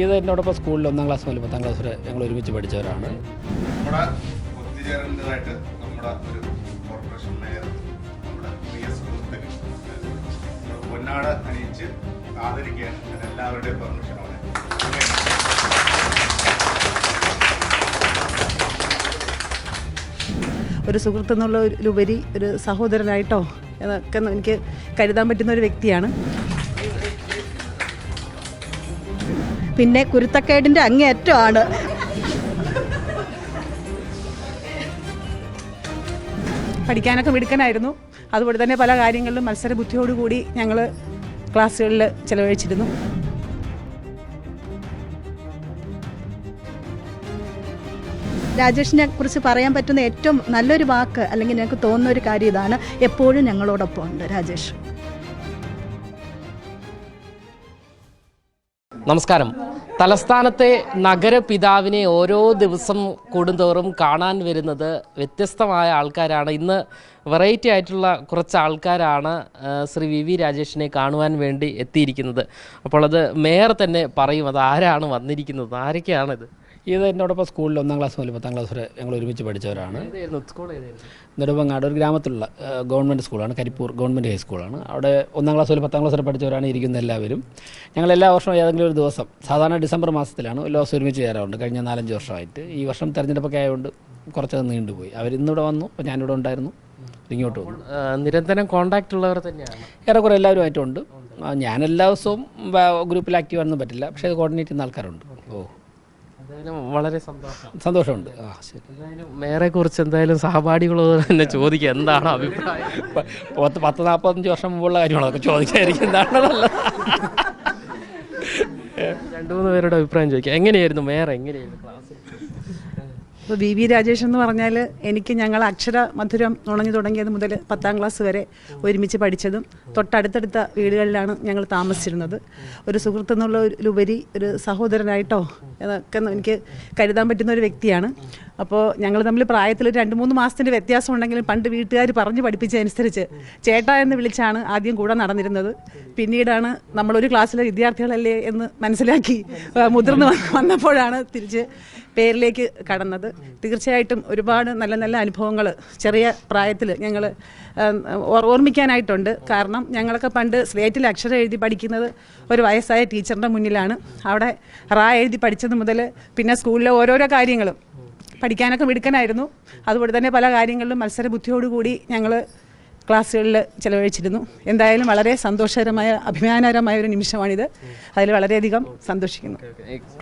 ഇത് എന്നോടൊപ്പം സ്കൂളിൽ 1ാം ക്ലാസ് മുതൽ 10ാം ക്ലാസ് വരെ ഞങ്ങൾ ഒരുമിച്ച് പഠിച്ചവരാണ്. നമ്മുടെ ഒത്തുചേരേണ്ടതായിട്ട് നമ്മുടെ ഒരു കോർപ്പറേഷൻ മേയർ നമ്മുടെ പ്രിയ സുഹൃത്തുക്കൾ പൊന്നാട അണിയിച്ച് ആദരിക്കുകയാണ്. എല്ലാവരുടെയും പെർമിഷനോടെ ഒരു സുഹൃത്തെന്നുള്ള ഉപരി ഒരു സഹോദരനായിട്ടോ എന്നൊക്കെ എനിക്ക് കരുതാൻ പറ്റുന്ന ഒരു വ്യക്തിയാണ്. പിന്നെ കുരുത്തക്കേടിൻ്റെ അങ്ങേയറ്റമാണ്. പഠിക്കാനൊക്കെ മിടുക്കനായിരുന്നു. അതുപോലെ തന്നെ പല കാര്യങ്ങളിലും മത്സര ബുദ്ധിയോടുകൂടി ഞങ്ങൾ ക്ലാസ്സുകളിൽ ചിലവഴിച്ചിരുന്നു. രാജേഷിനെ കുറിച്ച് പറയാൻ പറ്റുന്ന ഏറ്റവും നല്ലൊരു വാക്ക് അല്ലെങ്കിൽ ഞങ്ങൾക്ക് തോന്നുന്ന ഒരു കാര്യം ഇതാണ്, എപ്പോഴും ഞങ്ങളോടൊപ്പം ഉണ്ട് രാജേഷ്. നമസ്കാരം. തലസ്ഥാനത്തെ നഗരപിതാവിനെ ഓരോ ദിവസം കൂടുന്തോറും കാണാൻ വരുന്നത് വ്യത്യസ്തമായ ആൾക്കാരാണ്. ഇന്ന് വെറൈറ്റി ആയിട്ടുള്ള കുറച്ച് ആൾക്കാരാണ് ശ്രീ വി രാജേഷിനെ കാണുവാൻ വേണ്ടി എത്തിയിരിക്കുന്നത്. അപ്പോൾ അത് മേയർ തന്നെ പറയും അത് ആരാണ് വന്നിരിക്കുന്നത്, ആരൊക്കെയാണിത്. ഇത് എന്നോടൊപ്പം സ്കൂളിൽ 1ാം ക്ലാസ് മുതൽ 10ാം ക്ലാസ് വരെ ഞങ്ങൾ ഒരുമിച്ച് പഠിച്ചവരാണ്. നെടുമങ്ങാട് ഒരു ഗ്രാമത്തിലുള്ള ഗവൺമെൻറ് സ്കൂളാണ്, കരിപ്പൂർ ഗവൺമെൻറ് ഹൈസ്കൂളാണ്. അവിടെ 1ാം ക്ലാസ് മുതൽ 10ാം ക്ലാസ് വരെ പഠിച്ചവരാണ് ഇരിക്കുന്ന എല്ലാവരും. ഞങ്ങൾ എല്ലാ വർഷവും ഏതെങ്കിലും ഒരു ദിവസം, സാധാരണ ഡിസംബർ മാസത്തിലാണ് എല്ലാ ദിവസം ഒരുമിച്ച് ചേരാറുണ്ട്. കഴിഞ്ഞ 4-5 വർഷമായിട്ട്. ഈ വർഷം തിരഞ്ഞെടുപ്പൊക്കെ ആയതുകൊണ്ട് കുറച്ചത് നീണ്ടുപോയി. അവരിന്നിവിടെ വന്നു, അപ്പോൾ ഞാനിവിടെ ഉണ്ടായിരുന്നു, ഇങ്ങോട്ട് വന്നു. നിരന്തരം കോൺടാക്റ്റ് ഉള്ളവർ തന്നെയാണ് ഏറെക്കുറെ എല്ലാവരുമായിട്ടുണ്ട്. ഞാൻ എല്ലാ ദിവസവും ഗ്രൂപ്പിൽ ആക്റ്റീവ് ആണെന്ന് പറ്റില്ല, പക്ഷേ അത് കോർഡിനേറ്റ് ചെയ്യുന്ന ആൾക്കാരുണ്ട്. വളരെ സന്തോഷമുണ്ട്. ശരി. എന്തായാലും മേയറെ കുറിച്ച് എന്തായാലും സഹപാഠികളോട് തന്നെ ചോദിക്കുക, എന്താണ് അഭിപ്രായം? 40-45 വർഷം മുമ്പുള്ള കാര്യമാണോ അതൊക്കെ ചോദിക്കാതിരിക്കും, എന്താണ് നല്ലത്. 2-3 പേരുടെ അഭിപ്രായം ചോദിക്കുക. എങ്ങനെയായിരുന്നു മേയർ, എങ്ങനെയായിരുന്നു ക്ലാസ്? ഇപ്പോൾ വി രാജേഷ് എന്ന് പറഞ്ഞാൽ എനിക്ക് ഞങ്ങൾ അക്ഷര മധുരം നുണഞ്ഞു തുടങ്ങിയത് മുതൽ 10ാം ക്ലാസ് വരെ ഒരുമിച്ച് പഠിച്ചതും തൊട്ടടുത്തടുത്ത വീടുകളിലാണ് ഞങ്ങൾ താമസിച്ചിരുന്നത്. ഒരു സുഹൃത്തെന്നുള്ള ഉപരി ഒരു സഹോദരനായിട്ടോ എന്നൊക്കെ എനിക്ക് കരുതാൻ പറ്റുന്ന ഒരു വ്യക്തിയാണ്. അപ്പോൾ ഞങ്ങൾ തമ്മിൽ പ്രായത്തിൽ 2-3 മാസത്തിൻ്റെ വ്യത്യാസം ഉണ്ടെങ്കിലും പണ്ട് വീട്ടുകാർ പറഞ്ഞ് പഠിപ്പിച്ചതനുസരിച്ച് ചേട്ടാ എന്ന് വിളിച്ചാണ് ആദ്യം കൂടെ നടന്നിരുന്നത്. പിന്നീടാണ് നമ്മളൊരു ക്ലാസ്സിലെ വിദ്യാർത്ഥികളല്ലേ എന്ന് മനസ്സിലാക്കി മുതിർന്ന് വന്നപ്പോഴാണ് തിരിച്ച് പേരിലേക്ക് കടന്നത്. തീർച്ചയായിട്ടും ഒരുപാട് നല്ല നല്ല അനുഭവങ്ങൾ ചെറിയ പ്രായത്തിൽ ഞങ്ങൾ ഓർമ്മിക്കാനായിട്ടുണ്ട്. കാരണം ഞങ്ങളൊക്കെ പണ്ട് സ്ലേറ്റിൽ അക്ഷരം എഴുതി പഠിക്കുന്നത് ഒരു വയസ്സായ ടീച്ചറിൻ്റെ മുന്നിലാണ്. അവിടെ റാ എഴുതി പഠിച്ചത് മുതൽ പിന്നെ സ്കൂളിലെ ഓരോരോ കാര്യങ്ങളും പഠിക്കാനൊക്കെ മിടുക്കനായിരുന്നു. അതുപോലെ തന്നെ പല കാര്യങ്ങളിലും മത്സര ബുദ്ധിയോടുകൂടി ഞങ്ങൾ ക്ലാസ്സുകളിൽ ചിലവഴിച്ചിരുന്നു. എന്തായാലും വളരെ സന്തോഷകരമായ അഭിമാനകരമായ ഒരു നിമിഷമാണിത്. അതിൽ വളരെയധികം സന്തോഷിക്കുന്നു.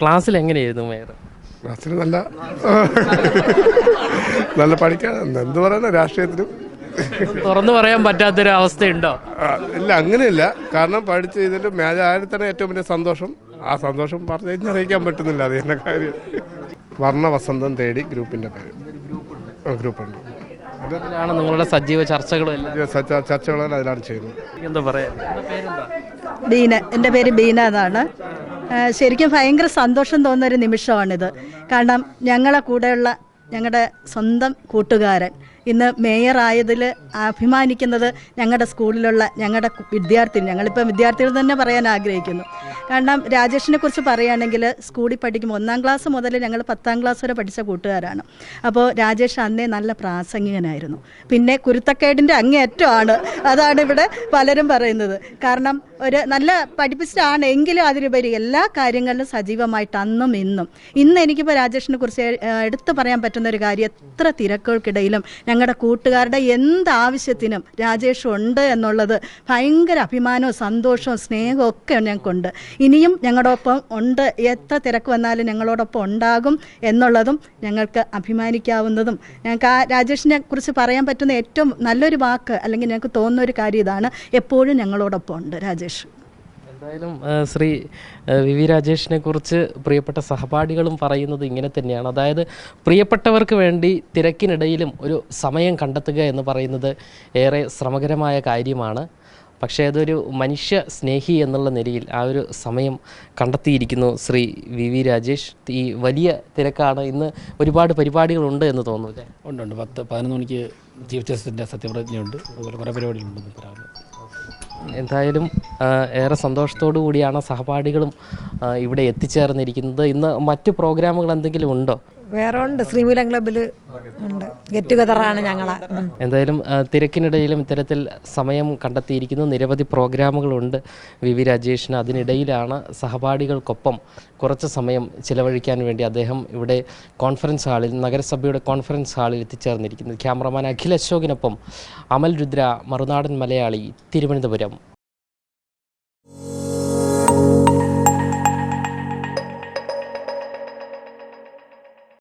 ക്ലാസ്സിൽ എങ്ങനെയായിരുന്നു മേയർ? ക്ലാസ്സിൽ നല്ല പഠിക്കാൻ എന്ത് പറയുന്ന രാഷ്ട്രീയത്തിനും തുറന്നു പറയാൻ പറ്റാത്തൊരു അവസ്ഥയുണ്ടോ? ഇല്ല, അങ്ങനെയില്ല. കാരണം പഠിച്ച് ഇതിൻ്റെ മേജായാലും തന്നെ ഏറ്റവും വലിയ സന്തോഷം. ആ സന്തോഷം പറഞ്ഞു അറിയിക്കാൻ പറ്റുന്നില്ല. അത് തന്നെ കാര്യം. വർണ്ണവസന്തം തേടി ഗ്രൂപ്പിൻ്റെ പേര് ഗ്രൂപ്പുണ്ട്. അതിലാണ് നിങ്ങളുടെ സജീവ ചർച്ചകളും ചർച്ചകളെല്ലാം അതിലാണ് ചെയ്യുന്നത്. എന്താ പറയാ? ബീന, എൻ്റെ പേര് ബീന എന്നാണ്. ശരിക്കും ഭയങ്കര സന്തോഷം തോന്നുന്നൊരു നിമിഷമാണിത്. കാരണം ഞങ്ങളെ കൂടെയുള്ള ഞങ്ങളുടെ സ്വന്തം കൂട്ടുകാരൻ ഇന്ന് മേയറായതിൽ അഭിമാനിക്കുന്നത് ഞങ്ങളുടെ സ്കൂളിലുള്ള ഞങ്ങളുടെ വിദ്യാർത്ഥി, ഞങ്ങളിപ്പോൾ വിദ്യാർത്ഥികൾ തന്നെ പറയാൻ ആഗ്രഹിക്കുന്നു. കാരണം രാജേഷിനെ കുറിച്ച് പറയുകയാണെങ്കിൽ സ്കൂളിൽ പഠിക്കുമ്പോൾ 1ാം ക്ലാസ് മുതൽ ഞങ്ങൾ 10ാം ക്ലാസ് വരെ പഠിച്ച കൂട്ടുകാരാണ്. അപ്പോൾ രാജേഷ് അന്നേ നല്ല പ്രാസംഗികനായിരുന്നു. പിന്നെ കുരുത്തക്കേടിൻ്റെ അങ്ങേയറ്റമാണ്. അതാണ് ഇവിടെ പലരും പറയുന്നത്. കാരണം ഒരു നല്ല പഠിപ്പിച്ചിട്ടാണ് എങ്കിലും അതിലുപരി എല്ലാ കാര്യങ്ങളിലും സജീവമായിട്ട് അന്നും ഇന്ന് എനിക്കിപ്പോൾ രാജേഷിനെ കുറിച്ച് എടുത്തു പറയാൻ പറ്റുന്ന ഒരു കാര്യം, എത്ര തിരക്കുകൾക്കിടയിലും ഞങ്ങളുടെ കൂട്ടുകാരുടെ എന്താവശ്യത്തിനും രാജേഷ് ഉണ്ട് എന്നുള്ളത് ഭയങ്കര അഭിമാനവും സന്തോഷവും സ്നേഹവും ഒക്കെ ഞങ്ങൾക്കുണ്ട്. ഇനിയും ഞങ്ങളോടൊപ്പം ഉണ്ട്, എത്ര തിരക്ക് വന്നാലും ഞങ്ങളോടൊപ്പം ഉണ്ടാകും എന്നുള്ളതും ഞങ്ങൾക്ക് അഭിമാനിക്കാവുന്നതും. ഞങ്ങൾക്ക് ആ രാജേഷിനെ കുറിച്ച് പറയാൻ പറ്റുന്ന ഏറ്റവും നല്ലൊരു വാക്ക് അല്ലെങ്കിൽ ഞങ്ങൾക്ക് തോന്നുന്ന ഒരു കാര്യം ഇതാണ്, എപ്പോഴും ഞങ്ങളോടൊപ്പം ഉണ്ട് രാജേഷ്. എന്തായാലും ശ്രീ വി രാജേഷിനെ കുറിച്ച് പ്രിയപ്പെട്ട സഹപാഠികളും പറയുന്നത് ഇങ്ങനെ തന്നെയാണ്. അതായത് പ്രിയപ്പെട്ടവർക്ക് വേണ്ടി തിരക്കിനിടയിലും ഒരു സമയം കണ്ടെത്തുക എന്ന് പറയുന്നത് ഏറെ ശ്രമകരമായ കാര്യമാണ്. പക്ഷേ അതൊരു മനുഷ്യ സ്നേഹി എന്നുള്ള നിലയിൽ ആ ഒരു സമയം കണ്ടെത്തിയിരിക്കുന്നു ശ്രീ വി രാജേഷ്. ഈ വലിയ തിരക്കാണ്, ഇന്ന് ഒരുപാട് പരിപാടികളുണ്ട് എന്ന് തോന്നുന്നു അല്ലേ? ഉണ്ട്. 10-11 മണിക്ക് ചീഫ് ജസ്റ്റിസിൻ്റെ സത്യപ്രതിജ്ഞയുണ്ട്. അതുപോലെ കുറേ പരിപാടികളുണ്ട്. എന്തായാലും ഏറെ സന്തോഷത്തോടു കൂടിയാണ് സഹപാഠികളും ഇവിടെ എത്തിച്ചേർന്നിരിക്കുന്നത്. ഇന്ന് മറ്റ് പ്രോഗ്രാമുകൾ എന്തെങ്കിലും ഉണ്ടോ? വേറെ ഉണ്ട്, ശ്രീമൂലം ക്ലബ്ബിൽ ഉണ്ട്, ഗെറ്റ് ടുഗദറാണ് ഞങ്ങളെ. എന്തായാലും തിരക്കിനിടയിലും ഇത്തരത്തിൽ സമയം കണ്ടെത്തിയിരിക്കുന്നു. നിരവധി പ്രോഗ്രാമുകളുണ്ട് വി രാജേഷിന്. അതിനിടയിലാണ് സഹപാഠികൾക്കൊപ്പം കുറച്ച് സമയം ചിലവഴിക്കാൻ വേണ്ടി അദ്ദേഹം ഇവിടെ കോൺഫറൻസ് ഹാളിൽ, നഗരസഭയുടെ കോൺഫറൻസ് ഹാളിൽ എത്തിച്ചേർന്നിരിക്കുന്നത്. ക്യാമറമാൻ അഖിൽ അശോകിനൊപ്പം അമൽ രുദ്ര, മറുനാടൻ മലയാളി, തിരുവനന്തപുരം.